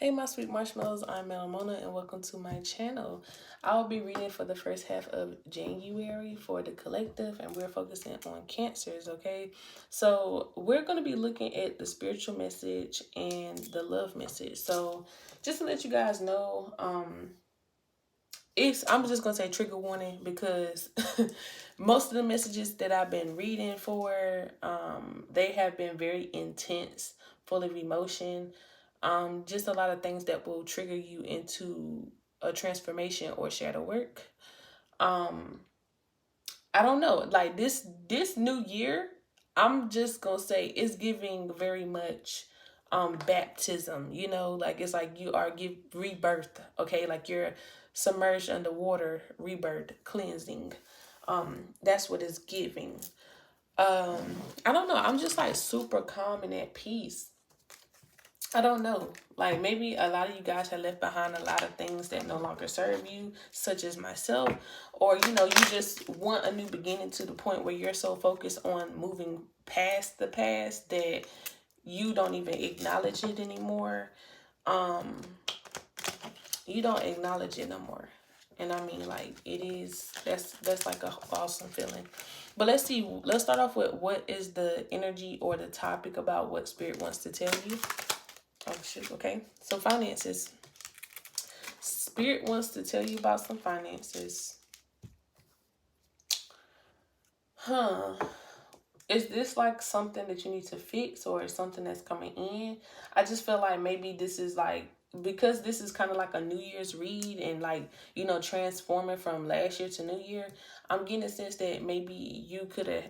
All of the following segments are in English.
Hey my sweet marshmallows, I'm HttpMonaa and welcome to my channel. I'll be reading for the first half of January for the collective, and we're focusing on cancers, okay? So we're going to be looking at the spiritual message and the love message. So just to let you guys know, I'm just gonna say trigger warning because most of the messages that I've been reading they have been very intense, full of emotion, just a lot of things that will trigger you into a transformation or shadow work. I don't know, like this new year, I'm just gonna say it's giving very much baptism, like it's like you are give rebirth, okay? Like you're submerged underwater, rebirth, cleansing. That's what it's giving. I don't know, I'm just like super calm and at peace. I don't know. Like maybe a lot of you guys have left behind a lot of things that no longer serve you, such as myself. Or, you just want a new beginning to the point where you're so focused on moving past the past that you don't even acknowledge it anymore. You don't acknowledge it no more. And I mean, like, that's like a awesome feeling. But let's start off with what is the energy or the topic about what spirit wants to tell you. Oh, shoot. Okay. So finances. Spirit wants to tell you about some finances. Is this like something that you need to fix, or is something that's coming in? I just feel like maybe this is like, because this is kind of like a New Year's read and like, transforming from last year to New Year. I'm getting a sense that maybe you could have,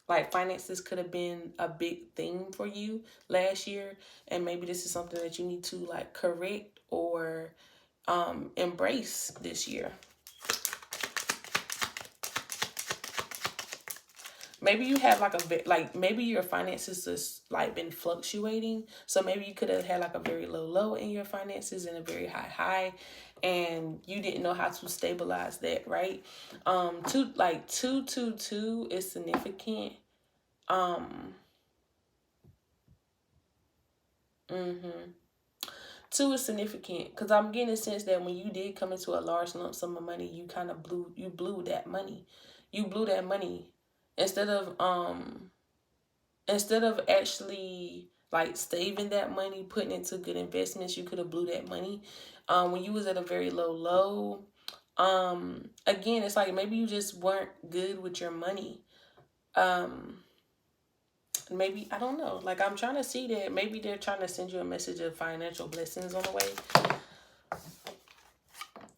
like finances could have been a big thing for you last year. And maybe this is something that you need to like correct or embrace this year. Maybe you have like maybe your finances has like been fluctuating. So maybe you could have had like a very low in your finances and a very high, and you didn't know how to stabilize that, right? Two is significant. Mm-hmm. Two is significant because I'm getting a sense that when you did come into a large lump sum of money, you kind of blew that money. You blew that money instead of actually like saving that money, putting into good investments. You could have blew that money when you was at a very low. Again, it's like maybe you just weren't good with your money. Maybe, I don't know, like I'm trying to see that maybe they're trying to send you a message of financial blessings on the way.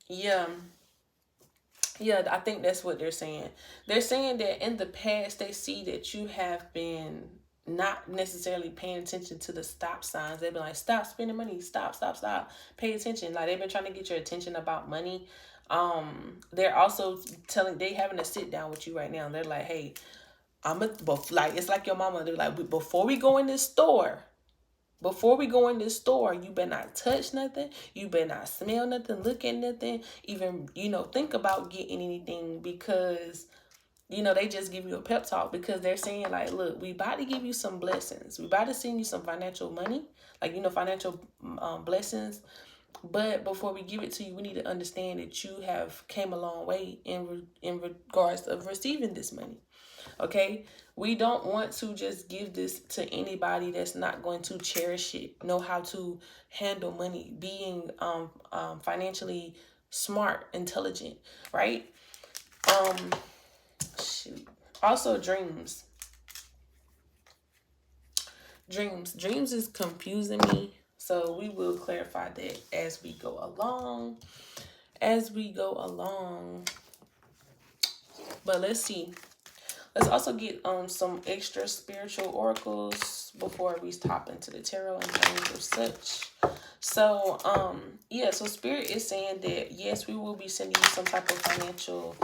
Yeah. Yeah, I think that's what they're saying. They're saying that in the past, they see that you have been not necessarily paying attention to the stop signs. They've been like, stop spending money, stop, pay attention. Like they've been trying to get your attention about money. They're also they having a sit down with you right now. They're like, hey, like, it's like your mama. They're like, before we go in this store, you better not touch nothing. You better not smell nothing, look at nothing, even, think about getting anything, because, they just give you a pep talk because they're saying like, look, we about to give you some blessings. We about to send you some financial money, like, financial blessings. But before we give it to you, we need to understand that you have came a long way in regards of receiving this money. Okay, we don't want to just give this to anybody that's not going to cherish it, know how to handle money, being financially smart, intelligent, right? Shoot. Also, dreams is confusing me, so we will clarify that as we go along. But let's see. Let's also get some extra spiritual oracles before we hop into the tarot and things of such. So yeah, so spirit is saying that yes, we will be sending you some type of financial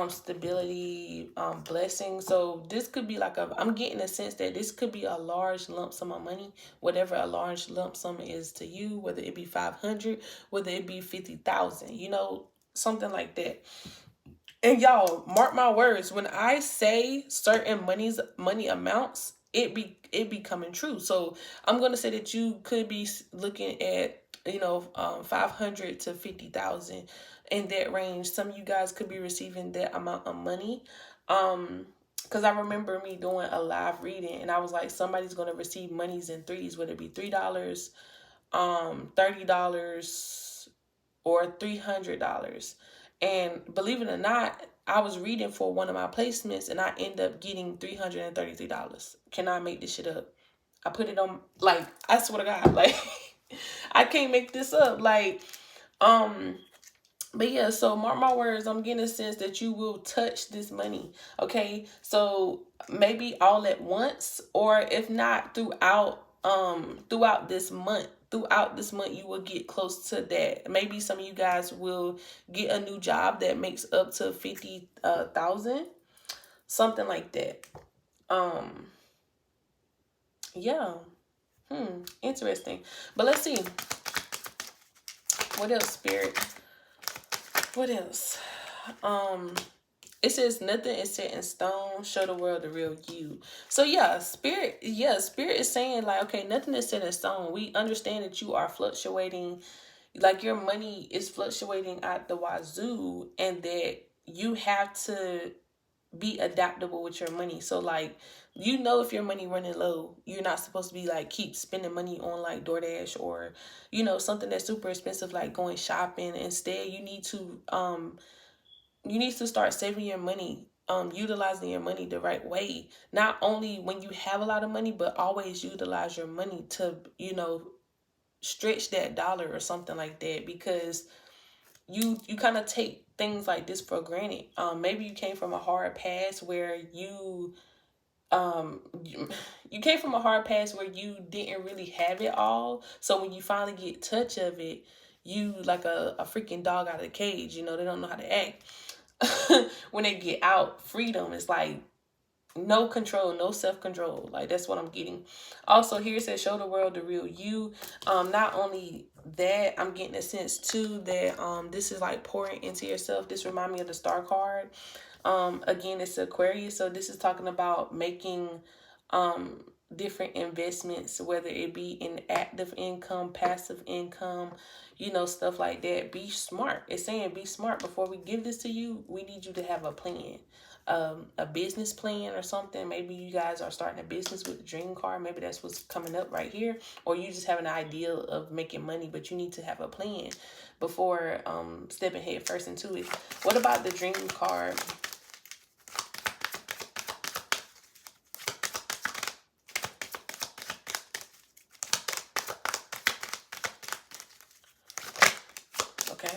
stability, blessing. So this could be like I'm getting a sense that this could be a large lump sum of money, whatever a large lump sum is to you, whether it be 500, whether it be 50,000, something like that. And y'all, mark my words, when I say certain money amounts, it be coming true. So I'm gonna say that you could be looking at 500 to 50,000, in that range. Some of you guys could be receiving that amount of money. Because I remember me doing a live reading, and I was like, somebody's going to receive monies in threes, whether it be $3, $30, or $300. And believe it or not, I was reading for one of my placements, and I end up getting $333. Cannot make this shit up. I put it on, like, I swear to God, like, I can't make this up. Like, but yeah, so mark my words, I'm getting a sense that you will touch this money. Okay. So maybe all at once, or if not throughout this month. Throughout this month, you will get close to that. Maybe some of you guys will get a new job that makes up to 50,000, something like that. Yeah. Interesting. But let's see. What else, Spirit? What else? It says nothing is set in stone. Show the world the real you. So Spirit is saying, like, okay, nothing is set in stone. We understand that you are fluctuating, like your money is fluctuating at the wazoo, and that you have to be adaptable with your money. So like, if your money running low, you're not supposed to be like keep spending money on like DoorDash or something that's super expensive, like going shopping. Instead, you need to start saving your money, utilizing your money the right way. Not only when you have a lot of money, but always utilize your money to stretch that dollar or something like that, because you kind of take things like this for granted. Maybe you came from a hard past where you came from a hard past where you didn't really have it all. So when you finally get touch of it, you like a freaking dog out of the cage. They don't know how to act. When they get out, freedom is like no control, no self-control. Like, that's what I'm getting. Also, here it says show the world the real you. Not only that, I'm getting a sense too that this is like pouring into yourself. This reminds me of the star card. Again, it's Aquarius, so this is talking about making different investments, whether it be in active income, passive income, stuff like that. Be smart. It's saying be smart. Before we give this to you, we need you to have a plan. A business plan or something. Maybe you guys are starting a business with the dream card. Maybe that's what's coming up right here. Or you just have an idea of making money, but you need to have a plan before stepping head first into it. What about the dream card? Okay.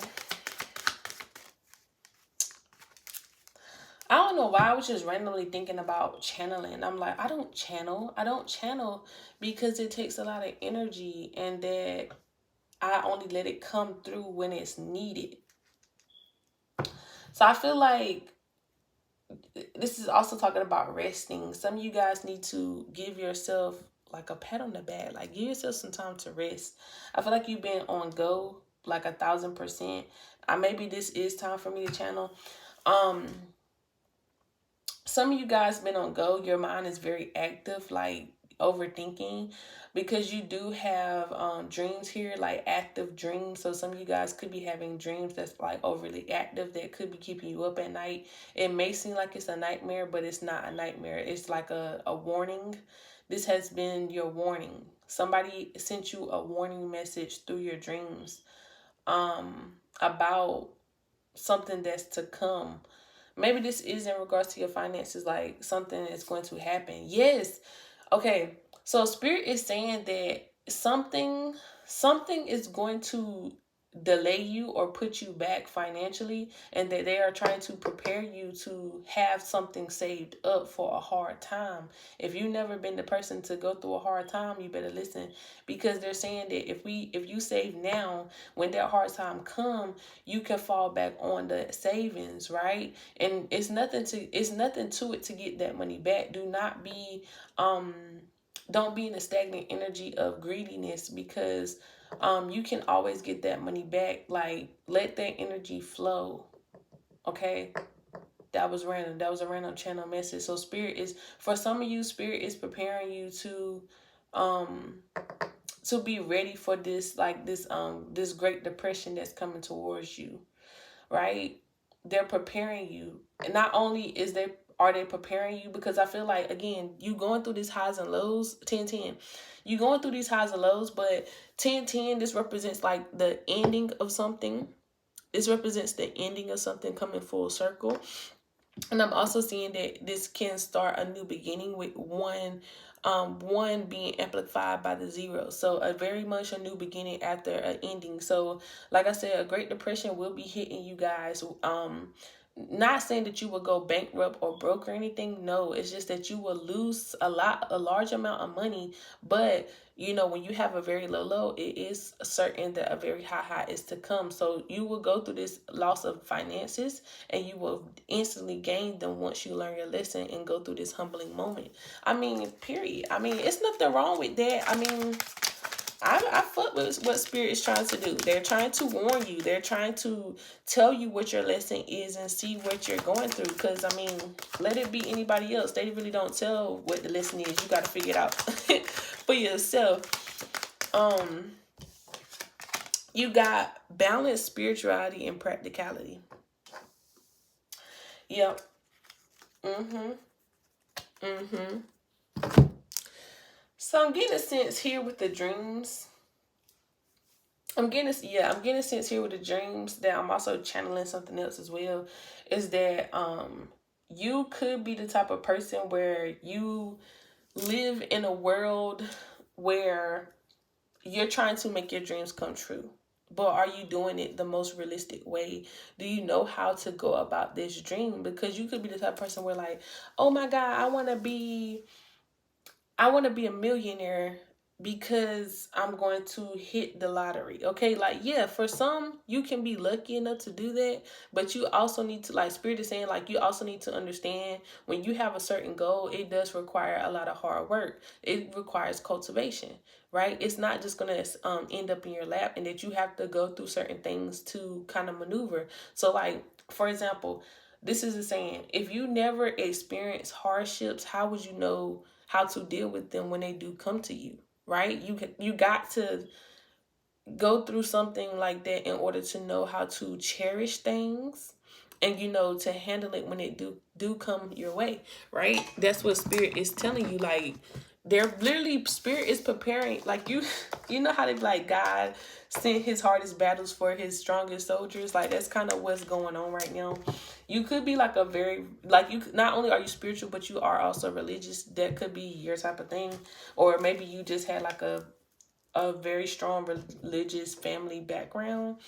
I don't know why I was just randomly thinking about channeling. I'm like, I don't channel because it takes a lot of energy, and that I only let it come through when it's needed. So I feel like this is also talking about resting. Some of you guys need to give yourself like a pat on the back. Like, give yourself some time to rest. I feel like you've been on go like 1,000%. Maybe this is time for me to channel. Some of you guys been on go. Your mind is very active, like overthinking, because you do have dreams here, like active dreams. So some of you guys could be having dreams that's like overly active, that could be keeping you up at night. It may seem like it's a nightmare, but it's not a nightmare. It's like a warning. This has been your warning. Somebody sent you a warning message through your dreams about something that's to come. Maybe this is in regards to your finances, like something is going to happen. Yes. Okay. So Spirit is saying that something is going to delay you or put you back financially, and that they are trying to prepare you to have something saved up for a hard time. If you've never been the person to go through a hard time, you better listen, because they're saying that if you save now, when that hard time come, you can fall back on the savings, right? And it's nothing to it to get that money back. Don't be in a stagnant energy of greediness, because you can always get that money back. Like, let that energy flow. Okay. That was random. That was a random channel message. So for some of you, Spirit is preparing you to to be ready for this, like this Great Depression that's coming towards you, right? They're preparing you. And not only are they preparing you, because I feel like, again, you going through these highs and lows. 10-10, you going through these highs and lows, but 10-10, this represents like the ending of something. This represents the ending of something coming full circle. And I'm also seeing that this can start a new beginning with one being amplified by the zero. So a very much a new beginning after an ending. So like I said, a Great Depression will be hitting you guys. Not saying that you will go bankrupt or broke or anything. No, it's just that you will lose a large amount of money. But you know, when you have a very low, it is certain that a very high is to come. So you will go through this loss of finances, and you will instantly gain them once you learn your lesson and go through this humbling moment. I mean, period. I mean, it's nothing wrong with that. I mean, I fuck with what Spirit is trying to do. They're trying to warn you. They're trying to tell you what your lesson is and see what you're going through. Because, I mean, let it be anybody else. They really don't tell what the lesson is. You got to figure it out for yourself. You got balanced spirituality and practicality. Yep. So I'm getting a sense here with the dreams. I'm getting a sense here with the dreams that I'm also channeling something else as well. Is that you could be the type of person where you live in a world where you're trying to make your dreams come true. But are you doing it the most realistic way? Do you know how to go about this dream? Because you could be the type of person where like, oh my God, I want to be a millionaire because I'm going to hit the lottery. Okay, like, yeah, for some, you can be lucky enough to do that, but you also need to, like Spirit is saying, like, you also need to understand when you have a certain goal, it does require a lot of hard work. It requires cultivation, right? It's not just going to end up in your lap, and that you have to go through certain things to kind of maneuver. So, like, for example, this is a saying, if you never experience hardships, how would you know how to deal with them when they do come to you, right? You got to go through something like that in order to know how to cherish things, and you know, to handle it when it do come your way, right? That's what Spirit is telling you. Like, they're literally, Spirit is preparing, like, you know how they like God sent his hardest battles for his strongest soldiers. Like, that's kind of what's going on right now. You could be like a very, like, you not only are you spiritual, but you are also religious. That could be your type of thing. Or maybe you just had like a very strong religious family background,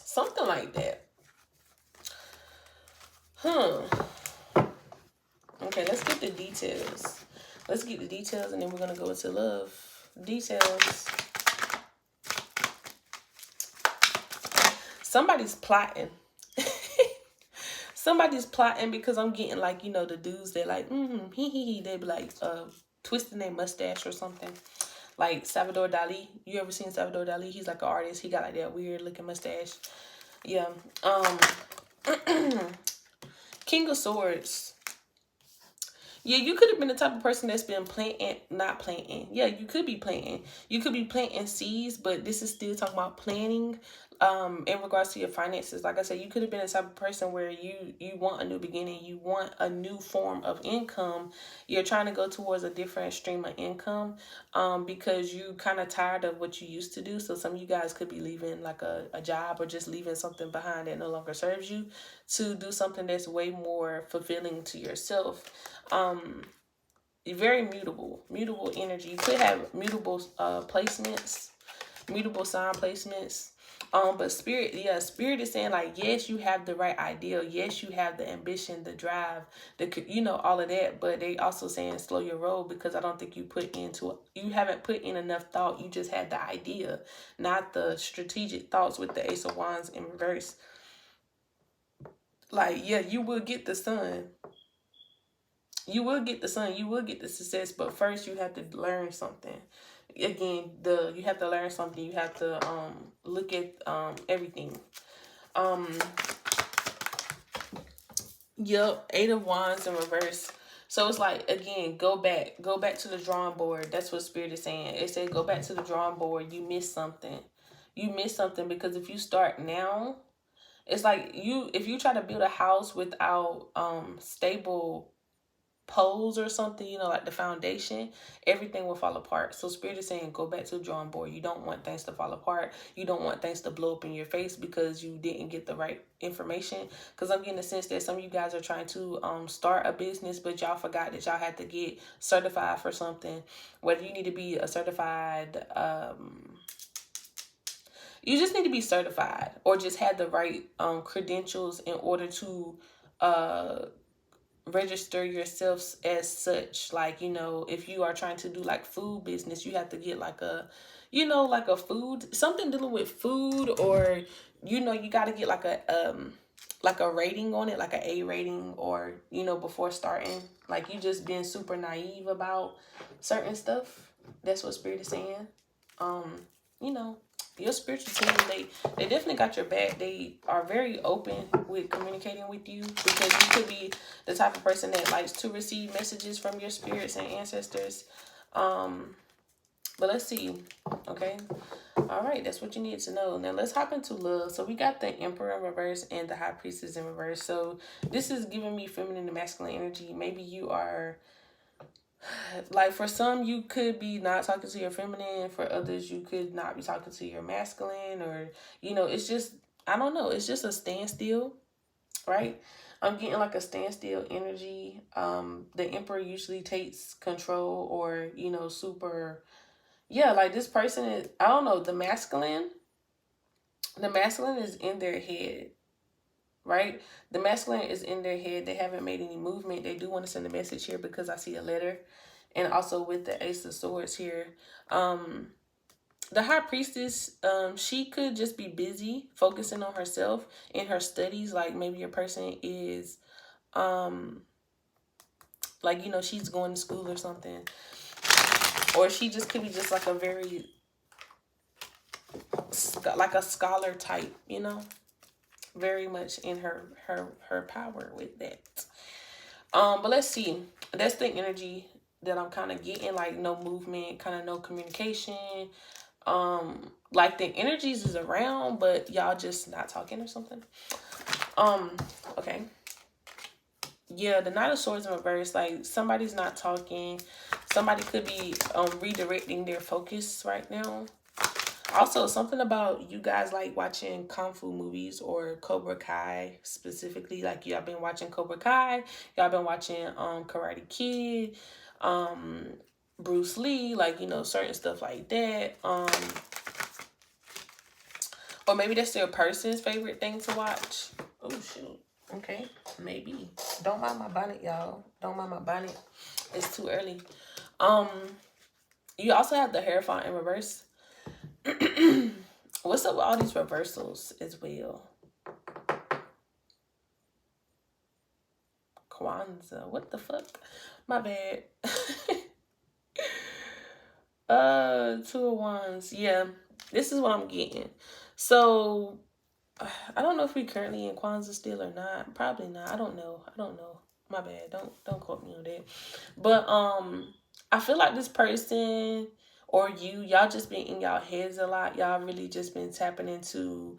something like that. Okay, let's get the details. Let's get the details, and then we're gonna go into love details. Somebody's plotting. Somebody's plotting, because I'm getting, like, you know, the dudes that like they be like twisting their mustache or something. Like Salvador Dali. You ever seen Salvador Dali? He's like an artist. He got like that weird looking mustache. Yeah. King of Swords. Yeah, you could have been the type of person that's been not planting. Yeah, you could be planting. You could be planting seeds, but this is still talking about planning. In regards to your finances, like I said, you could have been the type of person where you want a new beginning, you want a new form of income. You're trying to go towards a different stream of income, because you kind of tired of what you used to do. So some of you guys could be leaving like a job, or just leaving something behind that no longer serves you, to do something that's way more fulfilling to yourself. Very mutable energy. You could have mutable placements, mutable sign placements. But Spirit is saying, like, yes, you have the right ideal. Yes, you have the ambition, the drive, all of that. But they also saying slow your roll, because I don't think you haven't put in enough thought. You just had the idea, not the strategic thoughts with the Ace of Wands in reverse. Like, yeah, you will get the sun. You will get the sun. You will get the success. But first, you have to learn something. Again, you have to learn something. You have to look at everything. Yep, Eight of Wands in reverse. So it's like, again, go back to the drawing board. That's what Spirit is saying. It said go back to the drawing board. You missed something. You missed something because if you start now, it's like if you try to build a house without stable poles or something, like the foundation, everything will fall apart. So Spirit is saying go back to the drawing board. You don't want things to fall apart. You don't want things to blow up in your face because you didn't get the right information. Because I'm getting the sense that some of you guys are trying to start a business, but y'all forgot that y'all had to get certified for something. Whether you need to be a certified you just need to be certified or just have the right credentials in order to register yourselves as such. Like, if you are trying to do like food business, you have to get like a, like a food, something dealing with food, or, you got to get like a rating on it, like a A rating, or, before starting. Like, you just being super naive about certain stuff. That's what Spirit is saying. You know, your spiritual team, they definitely got your back. They are very open with communicating with you because you could be the type of person that likes to receive messages from your spirits and ancestors. But let's see. Okay. All right. That's what you need to know. Now let's hop into love. So we got the Emperor in reverse and the High Priestess in reverse. So this is giving me feminine and masculine energy. Maybe you are, like, for some, you could be not talking to your feminine. For others, you could not be talking to your masculine, or, it's just, I don't know. It's just a standstill, right? I'm getting like a standstill energy. The Emperor usually takes control, or, super, yeah, like this person is, I don't know, the masculine is in their head, right? The masculine is in their head. They haven't made any movement. They do want to send a message here because I see a letter. And also with the Ace of Swords here. The High Priestess, she could just be busy focusing on herself in her studies. Like, maybe your person is, like, she's going to school or something. Or she just could be just like a very, like a scholar type, very much in her power with that. But let's see. That's the energy that I'm kind of getting, like no movement, kind of no communication. Like the energies is around, but y'all just not talking or something. Okay. Yeah, the Knight of Swords in reverse, like somebody's not talking. Somebody could be redirecting their focus right now. Also, something about you guys like watching Kung Fu movies or Cobra Kai specifically. Like, y'all been watching Cobra Kai. Y'all been watching Karate Kid, Bruce Lee, like, certain stuff like that. Or maybe that's your person's favorite thing to watch. Oh, shoot. Okay, maybe. Don't mind my bonnet, y'all. Don't mind my bonnet. It's too early. You also have the Hierophant in reverse. What's up with all these reversals as well? Kwanzaa. What the fuck? My bad. Two of Wands. Yeah, this is what I'm getting. So, I don't know if we currently in Kwanzaa still or not. Probably not. I don't know. My bad. Don't quote me on that. But I feel like this person or y'all just been in y'all heads a lot. Y'all really just been tapping into,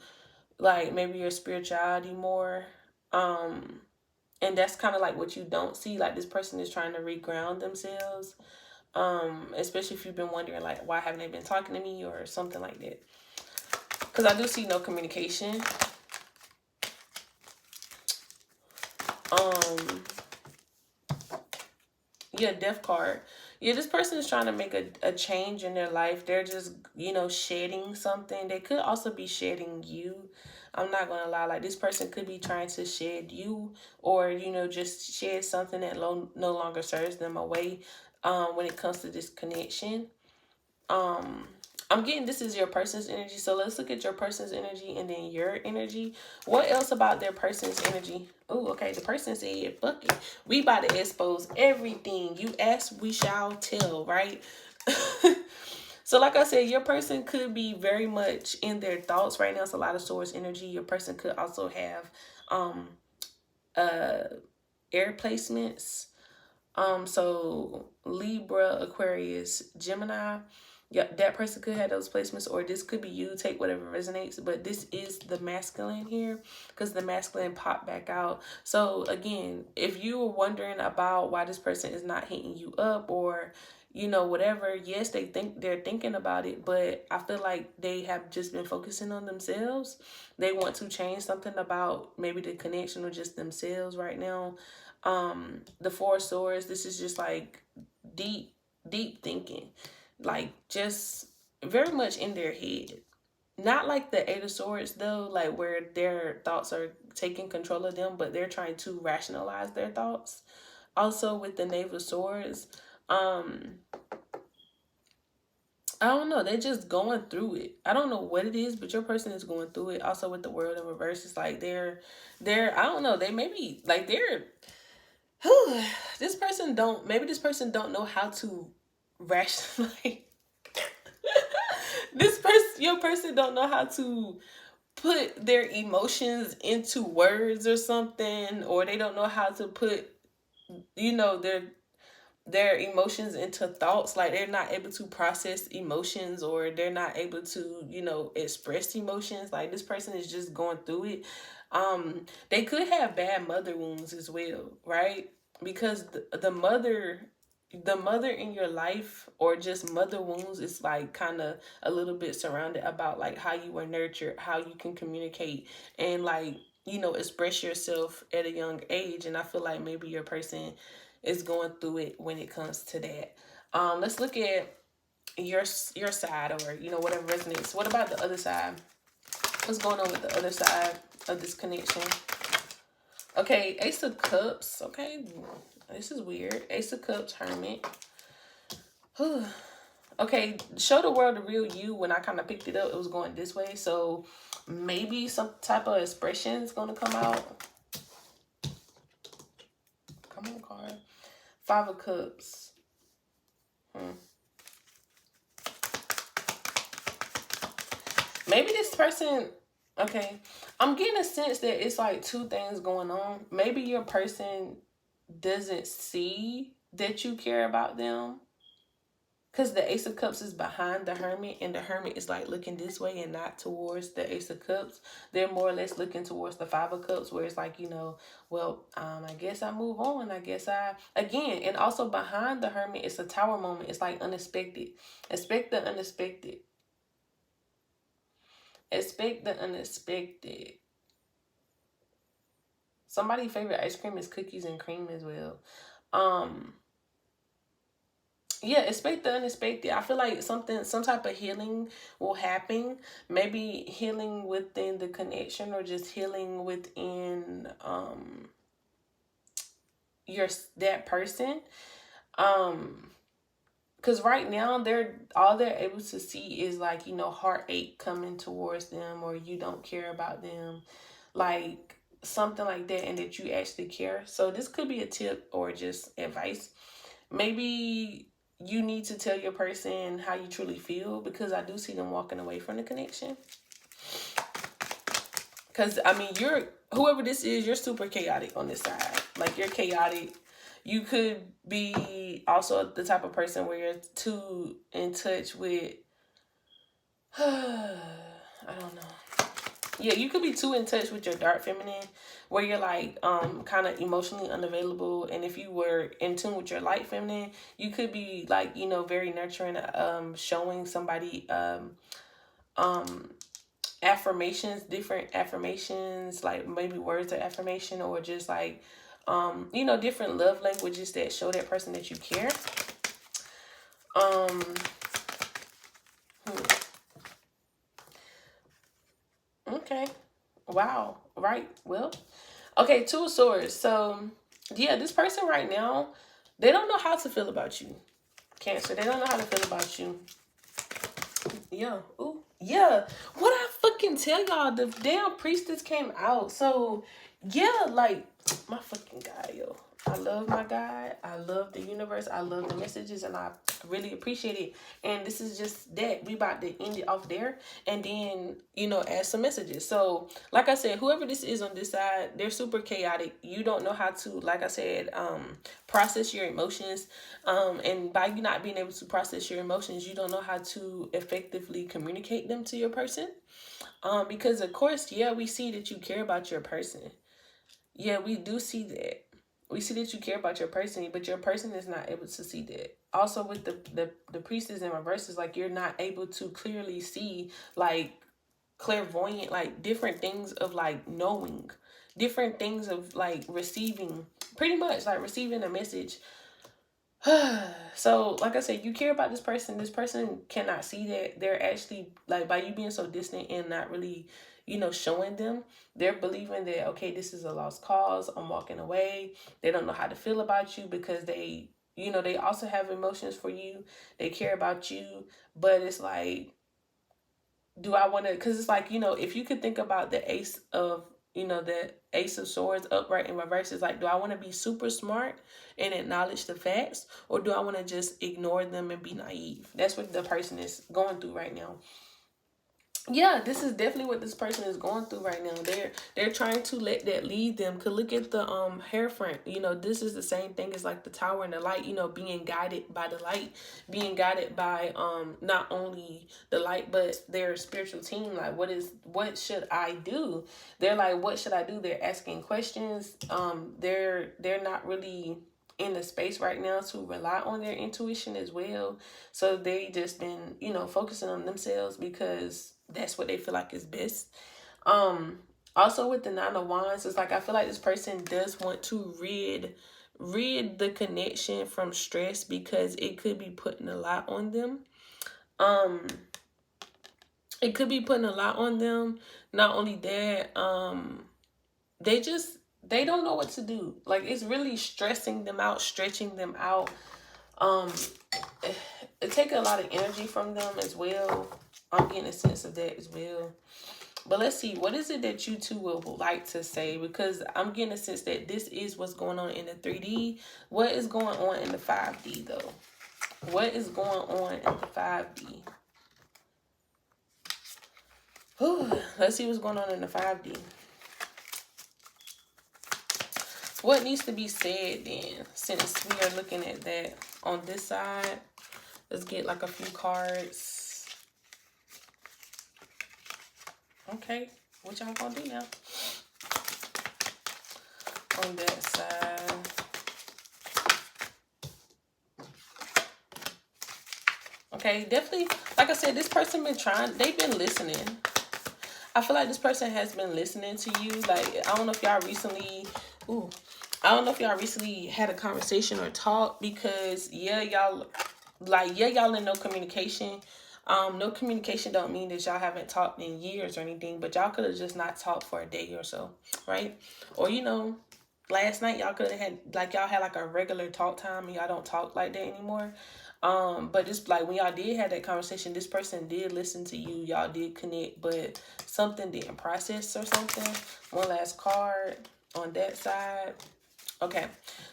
like, maybe your spirituality more. And that's kind of like what you don't see. Like, this person is trying to reground themselves. Especially if you've been wondering, like, why haven't they been talking to me or something like that. Because I do see no communication. Yeah, death card. Yeah, this person is trying to make a change in their life. They're just, shedding something. They could also be shedding you. I'm not going to lie. Like, this person could be trying to shed you, or, just shed something that no longer serves them away when it comes to this connection. I'm getting this is your person's energy. So let's look at your person's energy and then your energy. What else about their person's energy? Oh, okay. The person said, fuck it. We about to expose everything. You ask, we shall tell, right? So like I said, your person could be very much in their thoughts right now. It's a lot of Swords energy. Your person could also have air placements. So Libra, Aquarius, Gemini. Yep, that person could have those placements, or this could be you. Take whatever resonates, but this is the masculine here because the masculine popped back out. So again, if you were wondering about why this person is not hitting you up, or whatever, yes, they're thinking about it, but I feel like they have just been focusing on themselves. They want to change something about maybe the connection or just themselves right now. The Four of Swords, this is just like deep thinking, like just very much in their head. Not like the Eight of Swords though, like where their thoughts are taking control of them, but they're trying to rationalize their thoughts. Also with the Knave of Swords, I don't know, they're just going through it. I don't know what it is, but your person is going through it. Also with the World in reverse, it's like they're I don't know, they maybe like they're this person don't know how to rationalize. Your person don't know how to put their emotions into words or something, or they don't know how to put their emotions into thoughts. Like they're not able to process emotions, or they're not able to express emotions. Like this person is just going through it. They could have bad mother wounds as well, right? Because the mother in your life, or just mother wounds, is like kind of a little bit surrounded about like how you were nurtured, how you can communicate, and like express yourself at a young age. And I feel like maybe your person is going through it when it comes to that. Let's look at your side, or whatever resonates. What about the other side? What's going on with the other side of this connection? Okay, Ace of Cups. Okay, this is weird. Ace of Cups, Hermit. Okay, show the world the real you. When I kind of picked it up, it was going this way. So maybe some type of expression is going to come out. Come on, card. Five of Cups. Maybe this person, okay, I'm getting a sense that it's like two things going on. Maybe your person doesn't see that you care about them, because the Ace of Cups is behind the Hermit, and the Hermit is like looking this way and not towards the Ace of Cups. They're more or less looking towards the Five of Cups, where it's like, well, I guess I move on. I guess again, and also behind the Hermit, it's a Tower moment. It's like unexpected. Expect the unexpected. Expect the unexpected. Somebody's favorite ice cream is cookies and cream as well. Yeah, expect the unexpected. I feel like some type of healing will happen. Maybe healing within the connection, or just healing within that person. Because right now all they're able to see is like, heartache coming towards them, or you don't care about them, like something like that, and that you actually care. So this could be a tip or just advice. Maybe you need to tell your person how you truly feel, because I do see them walking away from the connection. Because, I mean, whoever this is, you're super chaotic on this side. Like, you're chaotic. You could be also the type of person where you're too in touch with, I don't know. Yeah, you could be too in touch with your dark feminine, where you're like kind of emotionally unavailable. And if you were in tune with your light feminine, you could be like, very nurturing, showing somebody affirmations, different affirmations, like maybe words of affirmation, or just like different love languages that show that person that you care. Okay. Wow. Right. Well, okay, Two of Swords. So, yeah, this person right now, they don't know how to feel about you. Cancer, they don't know how to feel about you. Yeah. Ooh. Yeah. What I fucking tell y'all, the damn Priestess came out. So, yeah, like, my fucking guy, yo. I love my God. I love the universe. I love the messages, and I really appreciate it. And this is just that. We about to end it off there, and then add some messages. So, like I said, whoever this is on this side, they're super chaotic. You don't know how to, like I said, process your emotions. And by you not being able to process your emotions, you don't know how to effectively communicate them to your person. Because of course, yeah, we see that you care about your person. Yeah, we do see that. We see that you care about your person, but your person is not able to see that. Also, with the priestess in reverse, is like you're not able to clearly see, like, clairvoyant, like different things of like knowing, different things of like receiving, pretty much like receiving a message. So, like I said, you care about this person. This person cannot see that. They're actually, like, by you being so distant and not really, showing them, they're believing that, okay, this is a lost cause. I'm walking away. They don't know how to feel about you because they also have emotions for you. They care about you. But it's like, do I want to, because it's like, if you could think about the ace of swords upright in reverse, is like, do I want to be super smart and acknowledge the facts, or do I want to just ignore them and be naive? That's what the person is going through right now. Yeah, this is definitely what this person is going through right now. They're trying to let that lead them. Cause look at the hair front. This is the same thing as like the tower and the light. Being guided by the light, being guided by not only the light but their spiritual team. Like, what should I do? They're like, what should I do? They're asking questions. They're not really in the space right now to rely on their intuition as well. So they just been, focusing on themselves because that's what they feel like is best. Also with the Nine of Wands, it's like I feel like this person does want to rid the connection from stress because it could be putting a lot on them. It could be putting a lot on them. Not only that, they don't know what to do. Like, it's really stressing them out, stretching them out. Um, it takes a lot of energy from them as well. I'm getting a sense of that as well. But let's see, what is it that you two will like to say? Because I'm getting a sense that this is what's going on in the 3D. What is going on in the 5D, though? What is going on in the 5D? Whew, let's see what's going on in the 5D. What needs to be said then, since we are looking at that on this side? Let's get like a few cards. Okay, what y'all gonna do now? On that side. Okay, definitely, like I said, this person they've been listening. I feel like this person has been listening to you. Like, I don't know if y'all recently, had a conversation or talk, because y'all in no communication. No communication don't mean that y'all haven't talked in years or anything, but y'all could have just not talked for a day or so, right? Or, last night y'all could have had, like, y'all had like a regular talk time and y'all don't talk like that anymore. But just like when y'all did have that conversation, this person did listen to you, y'all did connect, but something didn't process or something. One last card on that side. Okay,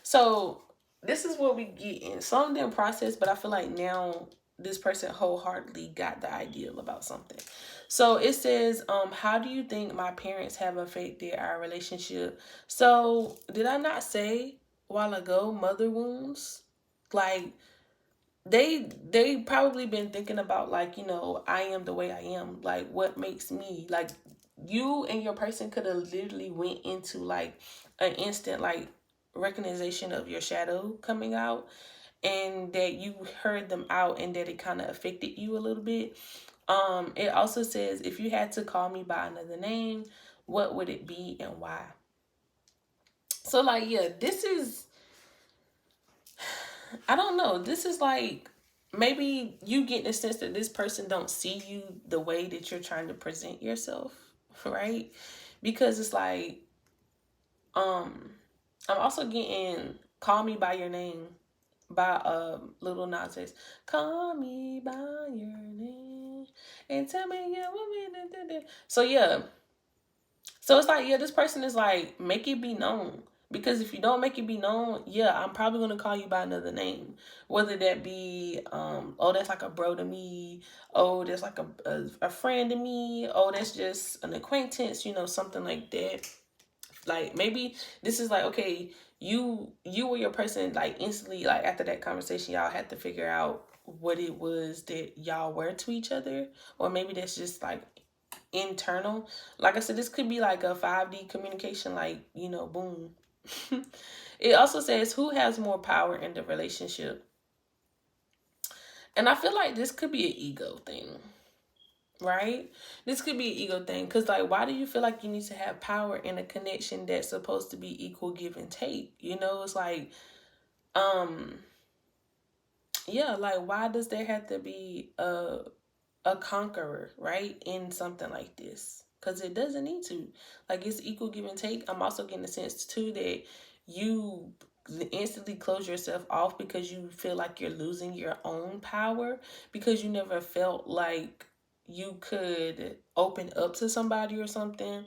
so this is what we get in. Some didn't process, but I feel like now this person wholeheartedly got the ideal about something. So it says, how do you think my parents have affected our relationship? So did I not say a while ago, mother wounds? Like, they probably been thinking about, like, I am the way I am, like, what makes me, like, you and your person could have literally went into like an instant like recognition of your shadow coming out, and that you heard them out and that it kind of affected you a little bit. It also says, if you had to call me by another name, what would it be and why? So, like, yeah, this is, I don't know. This is like, maybe you get the sense that this person don't see you the way that you're trying to present yourself, right? Because it's like, I'm also getting "Call Me by Your Name" by Little Nas X. Call me by your name and tell me you want me. So yeah. So it's like, yeah, this person is like, make it be known. Because if you don't make it be known, yeah, I'm probably going to call you by another name. Whether that be, oh, that's like a bro to me. Oh, that's like a friend to me. Oh, that's just an acquaintance, you know, something like that. Like, maybe this is like, okay, you or your person, like, instantly, like, after that conversation, y'all had to figure out what it was that y'all were to each other. Or maybe that's just, like, internal. Like I said, this could be like a 5D communication, like, you know, boom. It also says, who has more power in the relationship? And I feel like this could be an ego thing, right? This could be an ego thing. Because, like, why do you feel like you need to have power in a connection that's supposed to be equal give and take? You know, it's like, yeah, like, why does there have to be a conqueror, right, in something like this? Because it doesn't need to. Like, it's equal give and take. I'm also getting the sense too that you instantly close yourself off because you feel like you're losing your own power, because you never felt like you could open up to somebody or something.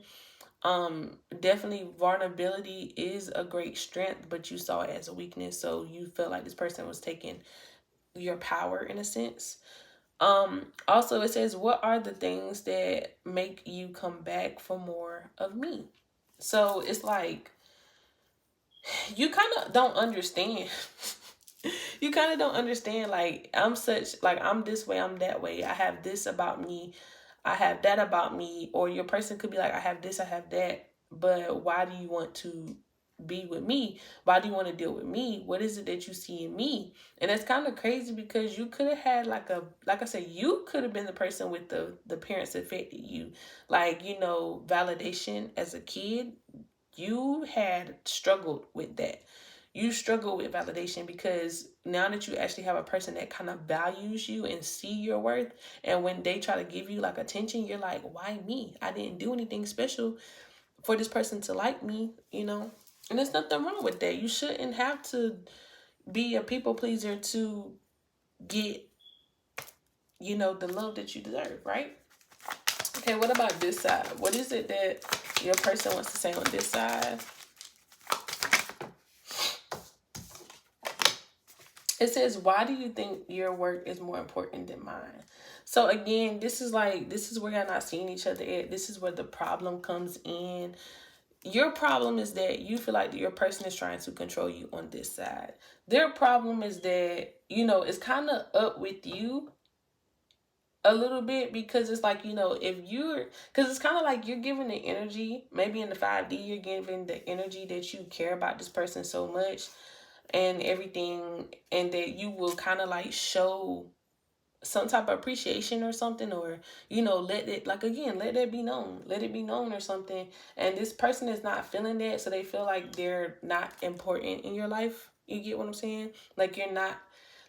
Definitely vulnerability is a great strength, but you saw it as a weakness, so you felt like this person was taking your power in a sense. Also it says, what are the things that make you come back for more of me? So it's like, you kind of don't understand. You kind of don't understand, like, I'm this way, I'm that way, I have this about me, I have that about me. Or your person could be like, I have this, I have that, but why do you want to be with me? Why do you want to deal with me? What is it that you see in me? And it's kind of crazy because you could have had like I said, you could have been the person with the parents affected you, like, you know, validation as a kid. You had struggled with that. You struggle with validation because now that you actually have a person that kind of values you and see your worth, and when they try to give you like attention, you're like, why me? I didn't do anything special for this person to like me, you know? And there's nothing wrong with that. You shouldn't have to be a people pleaser to get, you know, the love that you deserve, right? Okay, what about this side? What is it that your person wants to say on this side? It says, why do you think your work is more important than mine? So again, this is where you're not seeing each other at. This is where the problem comes in. Your problem is that you feel like your person is trying to control you on this side. Their problem is that, you know, it's kind of up with you a little bit, because it's like, you know, because it's kind of like you're giving the energy, maybe in the 5D, you're giving the energy that you care about this person so much and everything, and that you will kind of like show some type of appreciation or something, or, you know, let it, like, again, let it be known, or something. And this person is not feeling that, so they feel like they're not important in your life. You get what I'm saying? Like, you're not,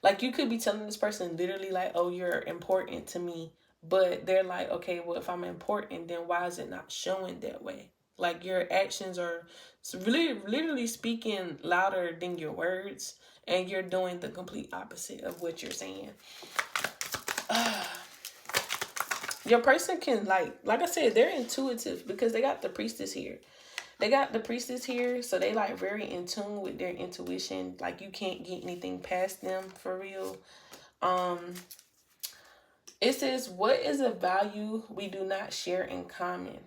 like, you could be telling this person literally like, oh, you're important to me, but they're like, okay, well, if I'm important, then why is it not showing that way? Like, your actions are really literally speaking louder than your words, and you're doing the complete opposite of what you're saying. Your person can, like I said, they're intuitive because they got the priestess here. So they like very in tune with their intuition. Like, you can't get anything past them for real. It says, what is a value we do not share in common?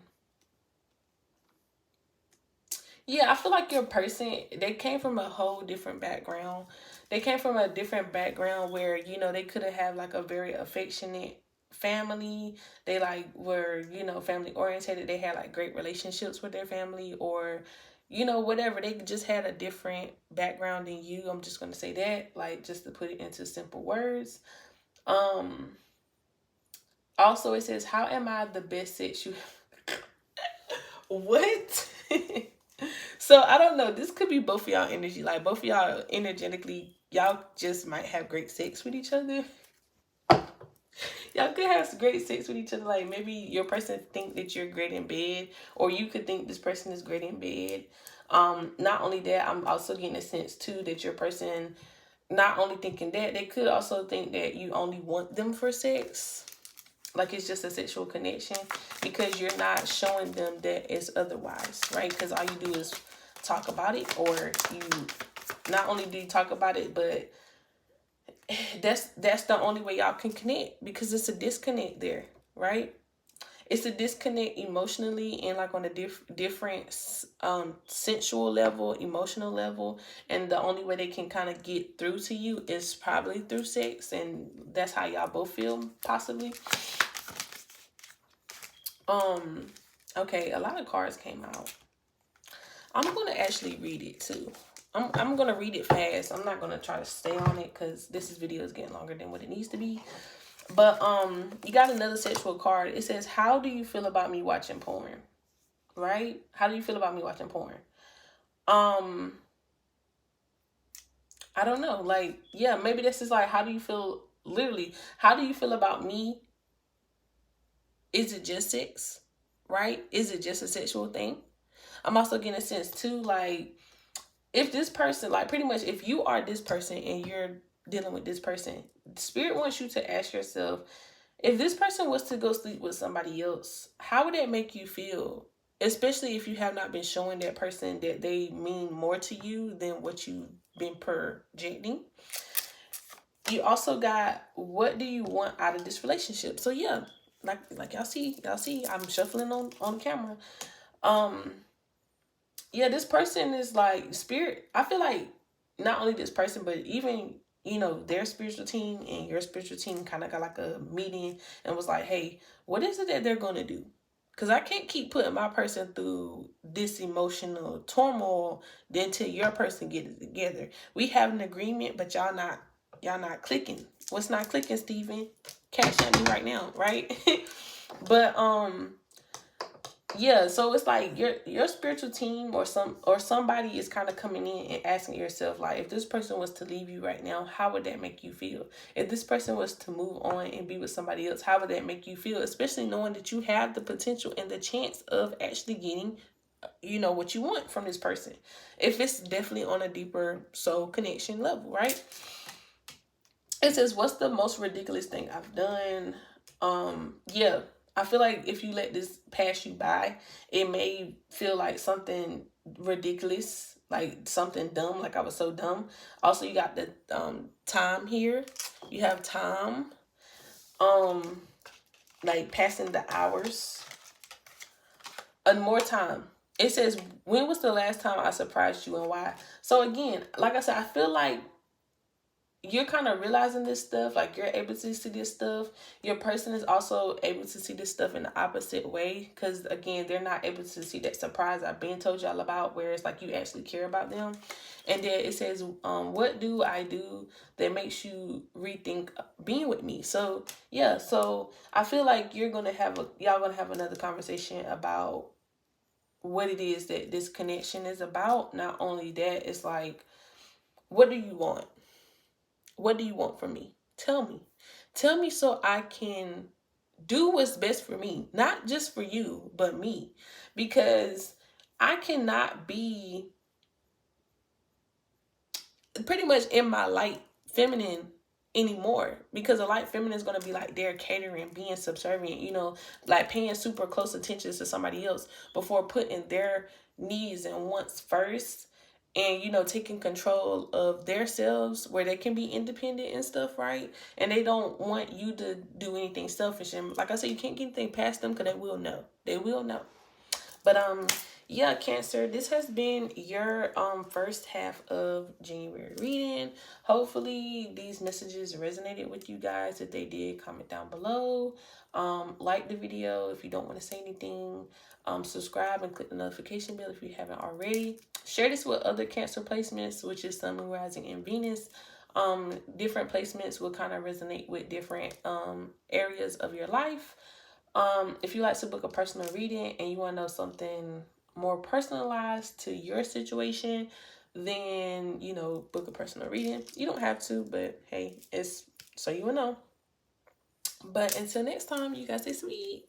Yeah, I feel like your person, they came from a whole different background. They came from a different background where, you know, they could have had like a very affectionate family. They like were, you know, family oriented. They had like great relationships with their family, or, you know, whatever. They just had a different background than you. I'm just going to say that, like, just to put it into simple words. Also, it says, how am I the best sex you What? So I don't know. This could be both of y'all energy. Like, both of y'all energetically, y'all just might have great sex with each other. Y'all could have great sex with each other. Like, maybe your person think that you're great in bed, or you could think this person is great in bed. Not only that, I'm also getting a sense too that your person not only thinking that, they could also think that you only want them for sex. Like, it's just a sexual connection, because you're not showing them that it's otherwise, right? Because all you do is talk about it, or you not only do you talk about it, but that's the only way y'all can connect, because it's a disconnect there, right? It's a disconnect emotionally and like on a different sensual level, emotional level, and the only way they can kind of get through to you is probably through sex, and that's how y'all both feel, possibly. Okay, a lot of cards came out. I'm gonna actually read it too. I'm gonna read it fast. I'm not gonna try to stay on it because this video is getting longer than what it needs to be. But you got another sexual card. It says, how do you feel about me watching porn? Right? How do you feel about me watching porn? I don't know. Like, yeah, maybe this is like, how do you feel, literally, how do you feel about me? Is it just sex? Right? Is it just a sexual thing? I'm also getting a sense too, like, if this person, like, pretty much if you are this person and you're dealing with this person, Spirit wants you to ask yourself, if this person was to go sleep with somebody else, how would that make you feel? Especially if you have not been showing that person that they mean more to you than what you've been projecting. You also got, what do you want out of this relationship? So yeah, like y'all see, I'm shuffling on camera. Yeah, this person is like, Spirit, I feel like not only this person, but even, you know, their spiritual team and your spiritual team kind of got like a meeting and was like, hey, what is it that they're going to do? Because I can't keep putting my person through this emotional turmoil then till your person get it together. We have an agreement, but y'all not clicking. What's not clicking, Steven? Cash at me right now, right? But yeah, so it's like your spiritual team or somebody is kind of coming in and asking yourself, like, if this person was to leave you right now, how would that make you feel? If this person was to move on and be with somebody else, how would that make you feel? Especially knowing that you have the potential and the chance of actually getting, you know, what you want from this person. If it's definitely on a deeper soul connection level, right? It says, what's the most ridiculous thing I've done? Yeah, I feel like if you let this pass you by, it may feel like something ridiculous, like something dumb, like I was so dumb. Also, you got the time here. You have time, like passing the hours. And more time. It says, when was the last time I surprised you and why? So again, like I said, I feel like you're kind of realizing this stuff, like you're able to see this stuff. Your person is also able to see this stuff in the opposite way, because again, they're not able to see that surprise I've been told y'all about, where it's like you actually care about them. And then it says, what do I do that makes you rethink being with me? So yeah, so I feel like y'all gonna have another conversation about what it is that this connection is about. Not only that, it's like, what do you want? What do you want from me? Tell me. Tell me so I can do what's best for me. Not just for you, but me. Because I cannot be pretty much in my light feminine anymore, because a light feminine is going to be like they're catering, being subservient, you know, like paying super close attention to somebody else before putting their needs and wants first, and, you know, taking control of themselves where they can be independent and stuff, right? And they don't want you to do anything selfish. And like I said, you can't get anything past them because they will know. They will know. But yeah, Cancer, this has been your first half of January reading. Hopefully these messages resonated with you guys. If they did, comment down below. Like the video if you don't want to say anything. Subscribe and click the notification bell if you haven't already. Share this with other Cancer placements, which is Sun, Moon, Rising, and Venus. Different placements will kind of resonate with different areas of your life. If you like to book a personal reading and you want to know something more personalized to your situation, then, you know, book a personal reading. You don't have to, but hey, it's so you will know. But until next time, you guys stay sweet.